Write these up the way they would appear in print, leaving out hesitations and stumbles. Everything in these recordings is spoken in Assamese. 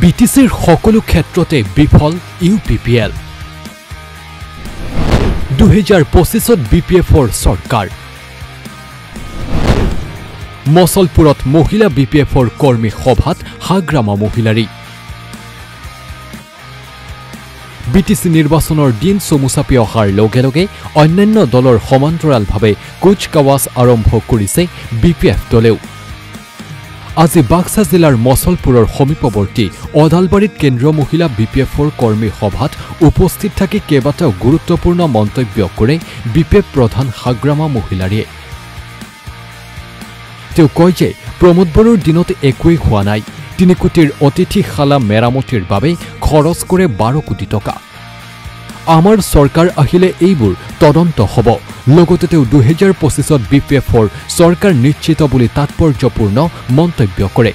বিটিচিৰ সকলো ক্ষেত্ৰতে বিফল ইউপিপিএল 2025ত বিপিএফৰ চৰকাৰ মছলপুৰত মহিলা বিপিএফৰ কৰ্মী সভাত হাগ্ৰামা মহিলাৰী বিটিচি নিৰ্বাচনৰ দিন চমুচাপি অহাৰ লগে লগে অন্যান্য দলৰ সমান্তৰালভাৱে কুচকাৱাজ আৰম্ভ কৰিছে বিপিএফ দলেও আজি বাক্সা জিলাৰ মছলপুৰৰ সমীপৱৰ্তী অদালবাৰীত কেন্দ্ৰীয় মহিলা বিপিএফৰ কৰ্মী সভাত উপস্থিত থাকি কেইবাটাও গুৰুত্বপূৰ্ণ মন্তব্য কৰে বিপিএফ প্ৰধান হাগ্ৰামা মহিলাৰীয়ে তেওঁ কয় যে প্ৰমোদ বড়োৰ দিনত একোৱেই হোৱা নাই 3 কোটিৰ অতিথিশালা মেৰামতিৰ বাবে খৰচ কৰে 12 কোটি টকা আমাৰ চৰকাৰ আহিলে এইবোৰ তদন্ত হ'ব লগতে তেওঁ 2025ত বিপিএফৰ চৰকাৰ নিশ্চিত বুলি তাৎপৰ্যপূৰ্ণ মন্তব্য কৰে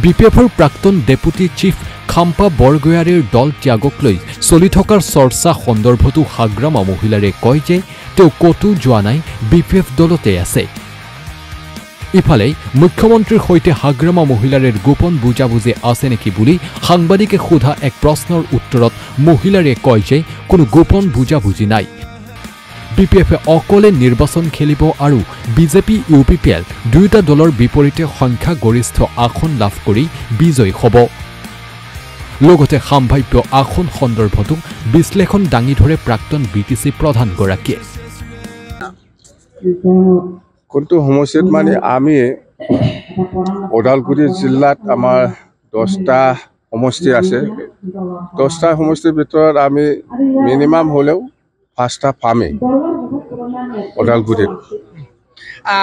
বিপিএফৰ প্ৰাক্তন ডেপুটি চিফ খাম্পা বৰগয়াৰীৰ দল ত্যাগক লৈ চলি থকাৰ চৰ্চা সন্দৰ্ভতো হাগ্ৰামা মহিলাৰে কয় যে তেওঁ কতো যোৱা নাই বিপিএফ দলতে আছে ইফালে মুখ্যমন্ত্ৰীৰ হৈতে হাগ্ৰামা মহিলাৰে গোপন বুজাবুজি আছে নেকি বুলি সাংবাদিকে সোধা এক প্ৰশ্নৰ উত্তৰত মহিলাৰে কয় যে কোনো গোপন বুজাবুজি নাই বিপিএফে অকলে নিৰ্বাচন খেলিব আৰু বিজেপি ইউপিপিএল দুয়োটা দলৰ বিপৰীতে সংখ্যা গৰিষ্ঠ আসন লাভ কৰি বিজয়ী হ'ব লগতে সম্ভাৱ্য আসন সন্দৰ্ভতো বিশ্লেষণ দাঙি ধৰে প্ৰাক্তন বিটিচি প্ৰধানগৰাকীয়ে কোনটো সমস্যাত মানে আমি ওদালগুৰি জিলাত আমাৰ 10টা সমষ্টি আছে 10টা সমষ্টিৰ ভিতৰত আমি মিনিমাম হলেও 5টা পামেই ওদালগুৰিত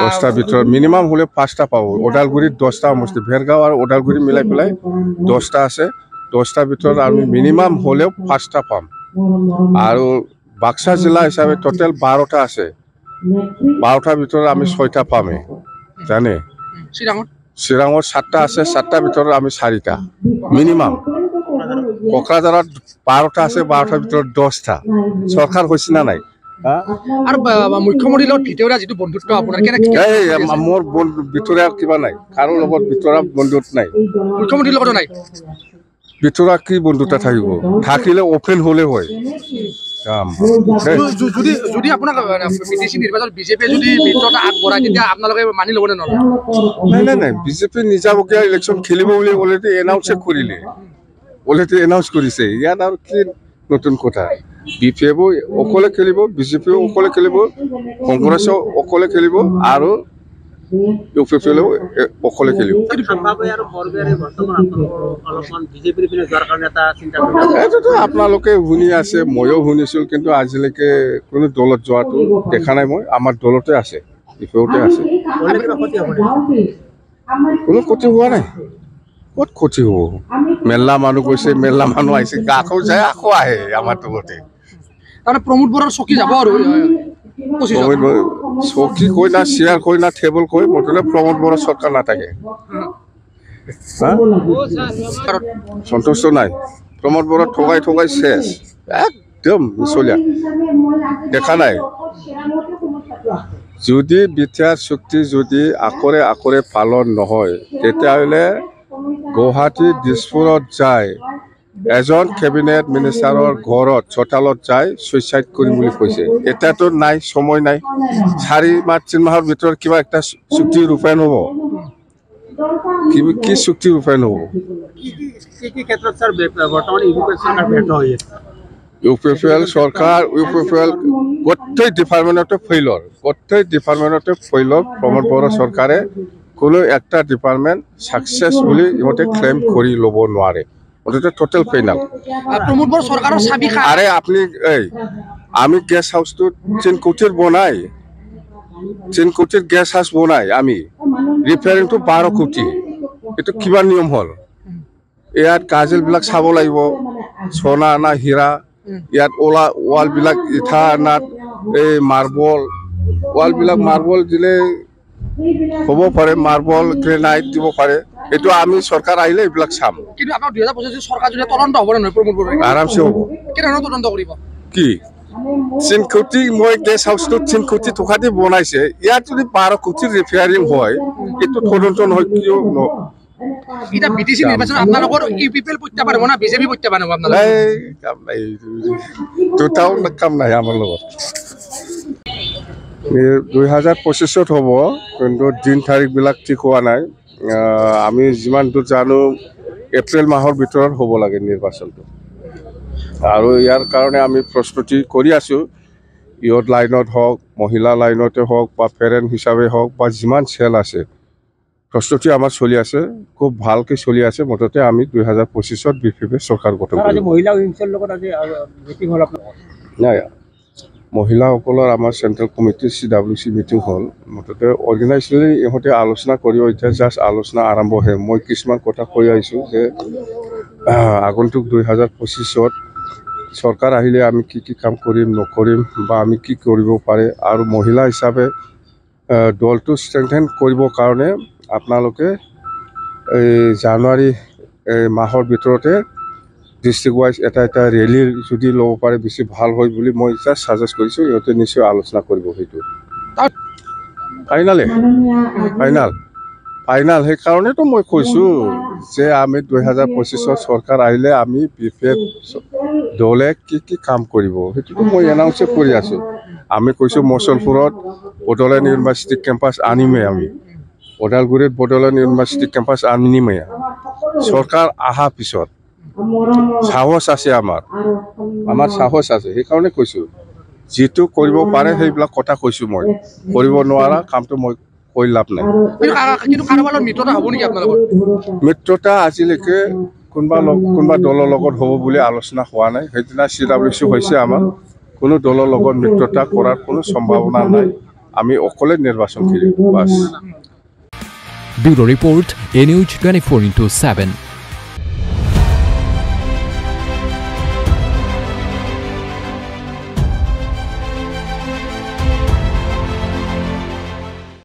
10টাৰ ভিতৰত মিনিমাম হলে 5টা পাব ওদালগুৰিত 10টা সমষ্টি ভেৰগাঁও আৰু ওদালগুৰি মিলাই পেলাই 10টা আছে 10টাৰ ভিতৰত আমি মিনিমাম হলেও 5টা পাম আৰু বাক্সা জিলা হিচাপে টোটেল 12টা আছে 12টাৰ ভিতৰত আমি 6টা পামেই জানে চিৰাঙত 7টা আছে 7টাৰ ভিতৰত আমি 4টা মিনিমাম কোকৰাঝাৰত 12টা আছে 12টাৰ ভিতৰত 10টা চৰকাৰ হৈছে না নাই আৰু মুখ্যমন্ত্ৰীৰ লগত ভিতৰুৱা যিটো বন্ধুত্ব আপোনাৰ কেনেকৈ মোৰ ভিতৰুৱা কিবা নাই কাৰো লগত ভিতৰুৱা বন্ধুত্ব নাই মুখ্যমন্ত্ৰীৰ লগত নাই ভিতৰুৱা কি বন্ধুত্ব থাকিব থাকিলে অপেন হলে হয় যদি আপোনাক বিটিচি নিৰ্বাচন বিজেপি যদি মিত্ৰতা আগবঢ়ায় তেতিয়া আপোনালোকে মানি ল'ব নে নলয় নাই বিজেপি নিজাবকীয়া ইলেকশ্যন খেলিব বুলি অলৰেডি এনাউন্স কৰিলে অলৰেডি এনাউন্স কৰিছে ইয়াত আৰু কি নতুন কথা বিপিএফও অকলে খেলিব বিজেপিও অকলে খেলিব কংগ্ৰেছও অকলে খেলিব আৰু ইউপিপিএলও অকলে খেলিব এইটোতো আপোনালোকে শুনি আছে ময়ো শুনিছোঁ কিন্তু আজিলৈকে কোনো দলত যোৱাটো দেখা নাই মই আমাৰ দলতে আছে ইউপিপিএলতে আছে কোনো ক্ষতি হোৱা নাই ক'ত ক্ষতি হ'ব মেলা মানুহ গৈছে মেলা মানুহ আহিছে আকৌ যায় আকৌ আহে আমাৰ দলতে তাৰমানে প্ৰমোদ বড়োৰ চকী যাব আৰু চকী কৈ না চেয়াৰ কৈ না টেবুল কৈ মুঠতে প্ৰমোদ বড়ো চৰকাৰ নাথাকে সন্তুষ্ট নাই প্ৰমোদ বড়ো ঠগাই ঠগাই শেষ একদম মিছলীয়া দেখা নাই যদি বিটিআৰ চুক্তি যদি আকৰে আকৰে পালন নহয় তেতিয়াহ'লে গুৱাহাটী দিছপুৰত যায় এজন কেবিনেট মিনিষ্টাৰৰ ঘৰত চোতালত যায় সুইচাইড কৰিম বুলি কৈছে এতিয়াতো নাই সময় নাই 4 মাহ 3 মাহৰ ভিতৰত কিবা একটা চুক্তি ৰূপায়ণ হ'ব কি চুক্তি ৰূপায়ণ হ'ব কি ক্ষেত্ৰত স্যাৰ বৰ্তমান ইউপিপিএল চৰকাৰ ব্যৰ্থ হৈ আছে ইউপিপিএল চৰকাৰ ইউপিপিএল গোটেই ডিপাৰ্টমেণ্টতে ফেইলৰ প্ৰমোদ বড়ো চৰকাৰে কোনো একটা ডিপাৰ্টমেণ্ট সাকসেছ বুলি ইহঁতে ক্লেইম কৰি ল'ব নোৱাৰে টোটেল ফাইনাল প্ৰমোদ বড়ো চৰকাৰৰ চাবি আৰে আপুনি আমি গেষ্ট হাউসটো 3 কোটিৰ বনাই 3 কোটিৰ গেষ্ট হাউস বনাই আমি ৰিপেয়াৰিং টু 12 কোটি এটো কিবা নিয়ম হল ইয়াত কাজল বিলাক চাব লাগিব সোনা না হীৰা ইয়াত ওলা ওয়াল বিলাক ইঠা না এই মাৰ্বল ওয়াল বিলাক মাৰ্বল দিলে হ'ব পাৰে মাৰ্বল গ্ৰেনাইট দিব পাৰে এটো আমি সৰকাৰ আইলে এইবিলাক চাম কিন্তু আপনাৰ 2025 সৰকাৰ যদি তদন্ত হ'ব না প্ৰমোদ বড়ো আৰামছে হ'ব কি ধৰণৰ তদন্ত কৰিব কি 3 কোটি মই গেষ্ট হাউসটো 3 কোটি টকা দি বনাইছে ইয়াত যদি 12 কোটি ৰিপেয়াৰিং হয় এটো তদন্ত নহয় কিয় এটা বিটিসি নির্বাচন আপনাদের ইউপিপিএল প্রত্যাবার হবো না বিজেপি প্রত্যাবার হবো আপনাদের এই কাম নাই দুটাও কাম নাই আমার লগত 2025 হ'ব কিন্তু দিন তাৰিখবিলাক ঠিক হোৱা নাই আমি যিমান দূৰ জানো এপ্ৰিল মাহৰ ভিতৰত হ'ব লাগে নিৰ্বাচনটো আৰু ইয়াৰ কাৰণে আমি প্ৰস্তুতি কৰি আছোঁ ইয়ত লাইনত হওক মহিলা লাইনতে হওক বা পেৰেণ্ট হিচাপে হওক বা যিমান চেল আছে প্ৰস্তুতি আমাৰ চলি আছে খুব ভালকৈ চলি আছে মুঠতে আমি 2025 বিফিপে চৰকাৰ গঠন কৰিম মহিলা উইংছৰ লগত আজি মিটিং হ'ল আপোনাৰ নাই মহিলাসকলৰ আমাৰ চেণ্ট্ৰেল কমিটিৰ CWC মিটিং হ'ল মুঠতে অৰ্গেনাইজেশ্যনেলি ইহঁতে আলোচনা কৰিব এতিয়া জাষ্ট আলোচনা আৰম্ভ হয় মই কিছুমান কথা কৈ আহিছোঁ যে আগন্তুক 2025 চৰকাৰ আহিলে আমি কি কাম কৰিম নকৰিম বা আমি কি কৰিব পাৰে আৰু মহিলা হিচাপে দলটো ষ্ট্ৰেংথেন কৰিবৰ কাৰণে আপোনালোকে জানুৱাৰী মাহৰ ভিতৰতে ডিষ্ট্ৰিক্ট ৱাইজ এটা ৰেলী যদি ল'ব পাৰে বেছি ভাল হয় বুলি মই জাষ্ট ছাজেষ্ট কৰিছোঁ ইহঁতে নিশ্চয় আলোচনা কৰিব সেইটো ফাইনাল সেইকাৰণেতো মই কৈছোঁ যে আমি 2025 চৰকাৰ আহিলে আমি বিফেপ দলে কি কাম কৰিব সেইটোতো মই এনাউন্স কৰি আছোঁ আমি কৈছোঁ মচলপুৰত বড়োলেণ্ড ইউনিভাৰ্চিটি কেম্পাছ আনিমেই আমি ওদালগুৰিত বড়োলেণ্ড ইউনিভাৰ্চিটি কেম্পাছ আনিমেই চৰকাৰ অহাৰ পিছত সাহস আছে আমাৰ সাহস আছে সেইকাৰণে কৈছোঁ যিটো কৰিব পাৰে সেইবিলাক কথা কৈছোঁ মই কৰিব নোৱাৰা কামটো মই কৈ লাভ নাই মিত্ৰতা আজিলৈকে কোনোবা দলৰ লগত হ'ব বুলি আলোচনা হোৱা নাই সেইদিনা CWC হৈছে আমাৰ কোনো দলৰ লগত মিত্ৰতা কৰাৰ কোনো সম্ভাৱনা নাই আমি অকলে নিৰ্বাচন কৰিম বাছ ব্যুৰো ৰিপৰ্ট NUJ 24/7